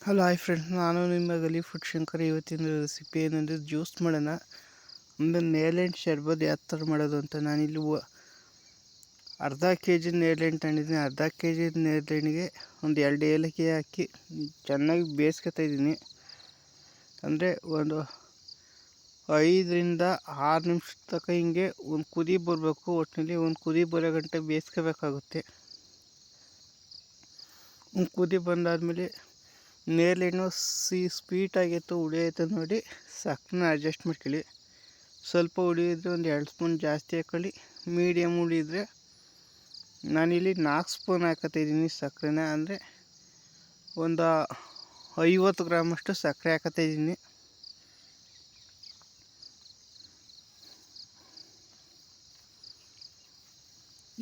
Hello hi friends, ನಾನು ನಿಮ್ಮ ಗಲಿ food Shankar. ಇವತ್ತಿನ ರೆಸಿಪಿ ಏನಂದರೆ ಜ್ಯೂಸ್ ಮಾಡೋಣ. ಒಂದು ನೇರಳೆ ಶರ್ಬತ್ ಯಾವ ಥರ ಮಾಡೋದು ಅಂತ. ನಾನಿಲ್ಲಿ ಅರ್ಧ ಕೆ ಜಿ ನೇರಳೆ ತಂದಿದ್ದೀನಿ. ಅರ್ಧ ಕೆ ಜಿ ನೇರಳೆಗೆ ಒಂದು 2 ಏಲಕ್ಕಿ ಹಾಕಿ ಚೆನ್ನಾಗಿ ಬೇಯಿಸ್ಕೊತಾ ಇದ್ದೀನಿ. ಅಂದರೆ ಒಂದು 5ರಿಂದ 6 ನಿಮಿಷ ತನಕ ಹಿಂಗೆ ಒಂದು ಕುದಿ ಬರಬೇಕು. ಒಟ್ಟಿನಲ್ಲಿ ಒಂದು ಕುದಿ ಬರೋ ಗಂಟೆ ಬೇಯಿಸ್ಕೋಬೇಕಾಗುತ್ತೆ. ಒಂದು ಕುದಿ ಬಂದಾದಮೇಲೆ ನೇರಳೆಣ್ಣು ಸ್ವೀಟಾಗಿತ್ತು, ಹುಳಿ ಆಯಿತು ನೋಡಿ ಸಕ್ಕರೆನ ಅಡ್ಜಸ್ಟ್ ಮಾಡ್ಕೊಳ್ಳಿ. ಸ್ವಲ್ಪ ಹುಳಿ ಇದ್ದರೆ ಒಂದು 2 ಸ್ಪೂನ್ ಜಾಸ್ತಿ ಹಾಕೊಳ್ಳಿ. ಮೀಡಿಯಮ್ ಹುಳಿ ಇದ್ದರೆ ನಾನಿಲ್ಲಿ 4 ಸ್ಪೂನ್ ಹಾಕತ್ತಿದ್ದೀನಿ ಸಕ್ಕರೆನ. ಅಂದರೆ ಒಂದು 50 ಗ್ರಾಮಷ್ಟು ಸಕ್ಕರೆ ಹಾಕತ್ತಿದ್ದೀನಿ.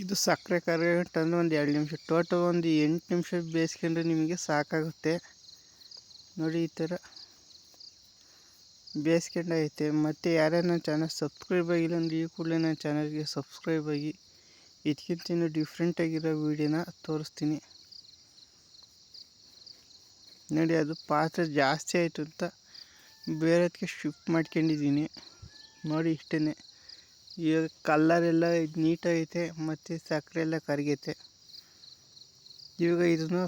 ಇದು ಸಕ್ಕರೆ ಕರಗಂಟಂದರೆ ಒಂದು 2 ನಿಮಿಷ, ಟೋಟಲ್ ಒಂದು 8 ನಿಮಿಷ ಬೇಯಿಸ್ಕೊಂಡ್ರೆ ನಿಮಗೆ ಸಾಕಾಗುತ್ತೆ. ನೋಡಿ ಈ ಥರ ಬೇಯಿಸ್ಕೊಂಡೈತೆ. ಮತ್ತು ಯಾರ್ಯಾರು ನನ್ನ ಚಾನಲ್ ಸಬ್ಸ್ಕ್ರೈಬ್ ಆಗಿಲ್ಲ ಅಂದರೆ ಈ ಕೂಡಲೇ ನನ್ನ ಚಾನಲ್ಗೆ ಸಬ್ಸ್ಕ್ರೈಬ್ ಆಗಿ. ಇದಕ್ಕಿಂತ ಇನ್ನೂ ಡಿಫ್ರೆಂಟಾಗಿರೋ ವೀಡಿಯೋನ ತೋರಿಸ್ತೀನಿ ನೋಡಿ. ಅದು ಪಾತ್ರೆ ಜಾಸ್ತಿ ಆಯಿತು ಅಂತ ಬೇರೆದಕ್ಕೆ ಶಿಫ್ಟ್ ಮಾಡ್ಕೊಂಡಿದ್ದೀನಿ ನೋಡಿ. ಇಷ್ಟೇ. ಈಗ ಕಲ್ಲರೆಲ್ಲ ನೀಟಾಗೈತೆ ಮತ್ತು ಸಕ್ಕರೆ ಎಲ್ಲ ಕರಗೈತೆ. ಇವಾಗ ಇದನ್ನು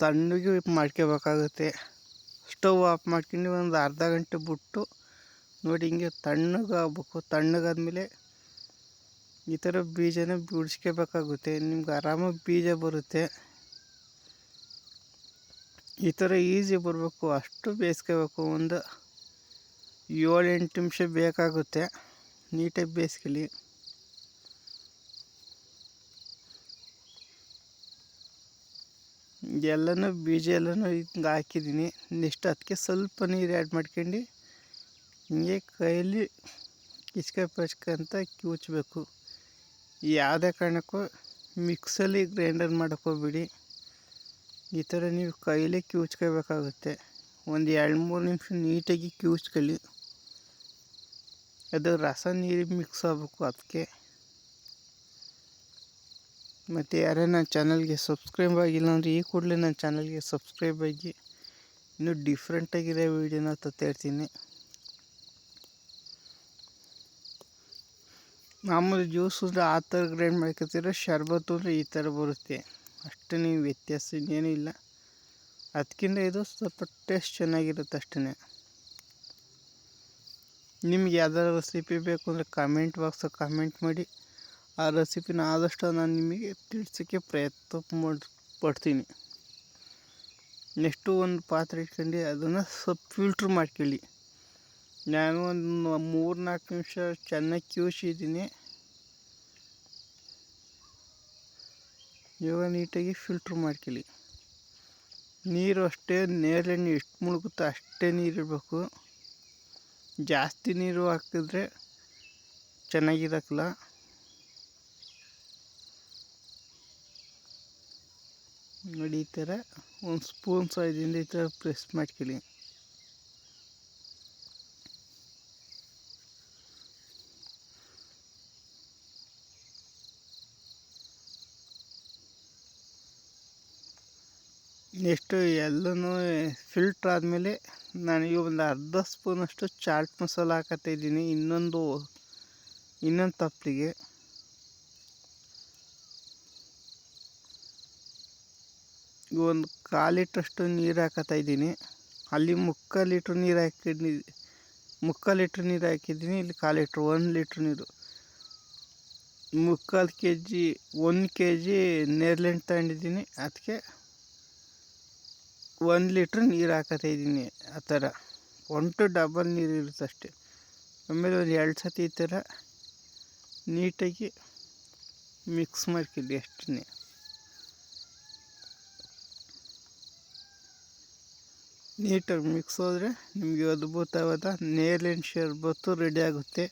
ತಣ್ಣಗೆ ಮಾಡ್ಕೋಬೇಕಾಗುತ್ತೆ. ಸ್ಟವ್ ಆಫ್ ಮಾಡ್ಕೊಂಡು ಒಂದು ಅರ್ಧ ಗಂಟೆ ಬಿಟ್ಟು ನೋಡಿ ಹಿಂಗೆ ತಣ್ಣಗಾಗಬೇಕು. ತಣ್ಣಗಾದ್ಮೇಲೆ ಈ ಥರ ಬೀಜನ ಬಿಡಿಸ್ಕೋಬೇಕಾಗುತ್ತೆ. ನಿಮ್ಗೆ ಆರಾಮಾಗಿ ಬೀಜ ಬರುತ್ತೆ. ಈ ಥರ ಈಸಿ ಬರಬೇಕು, ಅಷ್ಟು ಬೇಯಿಸ್ಕೋಬೇಕು. ಒಂದು 7-8 ನಿಮಿಷ ಬೇಕಾಗುತ್ತೆ. ನೀಟಾಗಿ ಬೇಯಿಸ್ಕೊಳ್ಳಿ. ಎಲ್ಲನೂ ಬೀಜ ಎಲ್ಲನೂ ಹಿಂಗೆ ಹಾಕಿದ್ದೀನಿ. ನೆಕ್ಸ್ಟ್ ಅದಕ್ಕೆ ಸ್ವಲ್ಪ ನೀರು ಆ್ಯಡ್ ಮಾಡ್ಕೊಂಡು ಹಿಂಗೆ ಕೈಯಲ್ಲಿ ಕಿಚ್ಕೊಂತ ಕಿವುಚಬೇಕು. ಯಾವುದೇ ಕಾರಣಕ್ಕೂ ಮಿಕ್ಸಲ್ಲಿ ಗ್ರೈಂಡರ್ ಮಾಡೋಕ್ಕೋಗ್ಬೇಡಿ. ಈ ಥರ ನೀವು ಕೈಲೇ ಕಿವುಚ್ಕೋಬೇಕಾಗುತ್ತೆ. ಒಂದು 2-3 ನಿಮಿಷ ನೀಟಾಗಿ ಕಿವುಚ್ಕೊಳ್ಳಿ. ಅದು ರಸ ನೀರಿಗೆ ಮಿಕ್ಸ್ ಆಗಬೇಕು ಅದಕ್ಕೆ. ಮತ್ತು ಯಾರೇ ನನ್ನ ಚಾನಲ್ಗೆ ಸಬ್ಸ್ಕ್ರೈಬ್ ಆಗಿಲ್ಲ ಅಂದರೆ ಈ ಕೂಡಲೇ ನನ್ನ ಚಾನಲ್ಗೆ ಸಬ್ಸ್ಕ್ರೈಬ್ ಆಗಿ. ಇನ್ನೂ ಡಿಫ್ರೆಂಟಾಗಿರೋ ವೀಡಿಯೋನ ತರ್ತೀನಿ. ಮಾಮೂಲಿ ಜ್ಯೂಸ್ ಅಂದರೆ ಆ ಥರ ಗ್ರೈಂಡ್ ಮಾಡ್ಕೊತೀರ, ಶರ್ಬತ್ತು ಅಂದರೆ ಈ ಥರ ಬರುತ್ತೆ ಅಷ್ಟೇ. ನೀವು ವ್ಯತ್ಯಾಸ ಇನ್ನೇನೂ ಇಲ್ಲ. ಅದಕ್ಕಿಂತ ಇದು ಸ್ವಲ್ಪ ಟೇಸ್ಟ್ ಚೆನ್ನಾಗಿರುತ್ತೆ ಅಷ್ಟೇ. ನಿಮ್ಗೆ ಯಾವ್ದಾದ್ರು ರೆಸಿಪಿ ಬೇಕು ಅಂದರೆ ಕಾಮೆಂಟ್ ಬಾಕ್ಸಲ್ಲಿ ಕಾಮೆಂಟ್ ಮಾಡಿ. ಆ ರೆಸಿಪಿನ ಆದಷ್ಟು ನಾನು ನಿಮಗೆ ತಿಳಿಸೋಕ್ಕೆ ಪ್ರಯತ್ನ ಪಡ್ತೀನಿ. ನೆಕ್ಸ್ಟು ಒಂದು ಪಾತ್ರೆ ಇಟ್ಕೊಂಡು ಅದನ್ನು ಸ್ವಲ್ಪ ಫಿಲ್ಟ್ರ್ ಮಾಡ್ಕೊಳ್ಳಿ. ನಾನು ಒಂದು 3-4 ನಿಮಿಷ ಚೆನ್ನಾಗಿ ಕಿವುಚಿದ್ದೀನಿ. ಇವಾಗ ನೀಟಾಗಿ ಫಿಲ್ಟ್ರ್ ಮಾಡ್ಕೊಳ್ಳಿ. ನೀರು ಅಷ್ಟೇ, ನೇರಳೆಣ್ಣೆ ಎಷ್ಟು ಮುಳುಗುತ್ತೋ ಅಷ್ಟೇ ನೀರಿರಬೇಕು. ಜಾಸ್ತಿ ನೀರು ಹಾಕಿದ್ರೆ ಚೆನ್ನಾಗಿರಕ್ಕಲ್ಲ. ನೋಡಿ ಈ ಥರ ಒಂದು ಸ್ಪೂನ್ ಸಹಾಯದಿಂದ ಈ ಥರ ಪ್ರೆಸ್ ಮಾಡ್ಕೊಳ್ಳಿ. ನೆಕ್ಸ್ಟು ಎಲ್ಲನೂ ಫಿಲ್ಟ್ರ್ ಆದಮೇಲೆ ನಾನೀಗ ಒಂದು ಅರ್ಧ ಸ್ಪೂನಷ್ಟು ಚಾಟ್ ಮಸಾಲ ಹಾಕತ್ತಿದ್ದೀನಿ. ಇನ್ನೊಂದು ತಪ್ಪಲಿಗೆ ಒಂದು 1/4 ಲೀಟ್ರಷ್ಟು ನೀರು ಹಾಕತ್ತಾಯಿದ್ದೀನಿ. ಅಲ್ಲಿ 3/4 ಲೀಟ್ರ್ ನೀರು ಹಾಕಿದ್ದೀನಿ. 3/4 ಲೀಟ್ರ್ ನೀರು ಹಾಕಿದ್ದೀನಿ. ಇಲ್ಲಿ 1/4 ಲೀಟ್ರ್, 1 ಲೀಟ್ರ್ ನೀರು. 3/4 ಕೆ ಜಿ 1 ಕೆ ಜಿ ನೇರಳೆ ತಗೊಂಡಿದ್ದೀನಿ. ಅದಕ್ಕೆ 1 ಲೀಟ್ರ್ ನೀರು ಹಾಕತ್ತಾಯಿದ್ದೀನಿ. ಆ ಥರ 1 to ಡಬಲ್ ನೀರು ಇರುತ್ತೆ ಅಷ್ಟೇ. ಆಮೇಲೆ ಒಂದು 2 ಸತಿ ಈ ಥರ ನೀಟಾಗಿ ಮಿಕ್ಸ್ ಮಾಡ್ಕೊಳ್ಳಿ ಅಷ್ಟೇ. ನೀಟಾಗಿ ಮಿಕ್ಸ್ ಹೋದರೆ ನಿಮಗೆ ಅದ್ಭುತವಾದ ನೇರಳೆ ಶರ್ಬತ್ತು ರೆಡಿ ಆಗುತ್ತೆ.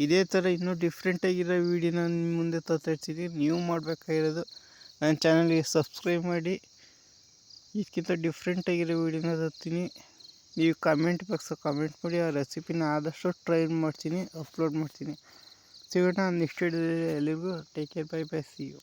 ಇದೇ ಥರ ಇನ್ನೂ ಡಿಫ್ರೆಂಟಾಗಿರೋ ವೀಡಿಯೋನ ನಿಮ್ಮ ಮುಂದೆ ತರ್ತೀನಿ. ನೀವು ಮಾಡಬೇಕಾಗಿರೋದು ನನ್ನ ಚಾನಲ್ಗೆ ಸಬ್ಸ್ಕ್ರೈಬ್ ಮಾಡಿ. ಇದಕ್ಕಿಂತ ಡಿಫ್ರೆಂಟಾಗಿರೋ ವೀಡಿಯೋನ ತರ್ತೀನಿ. ನೀವು ಕಾಮೆಂಟ್ ಬಾಕ್ಸಲ್ಲಿ ಕಾಮೆಂಟ್ ಮಾಡಿ. ಆ ರೆಸಿಪಿನ ಆದಷ್ಟು ಟ್ರೈ ಮಾಡ್ತೀನಿ, ಅಪ್ಲೋಡ್ ಮಾಡ್ತೀನಿ. ಸಿಗೋಣ ನೆಕ್ಸ್ಟ್ ವಿಡಿಯೋದಲ್ಲಿ. ಎಲ್ಲರಿಗೂ take care, bye bye, see you.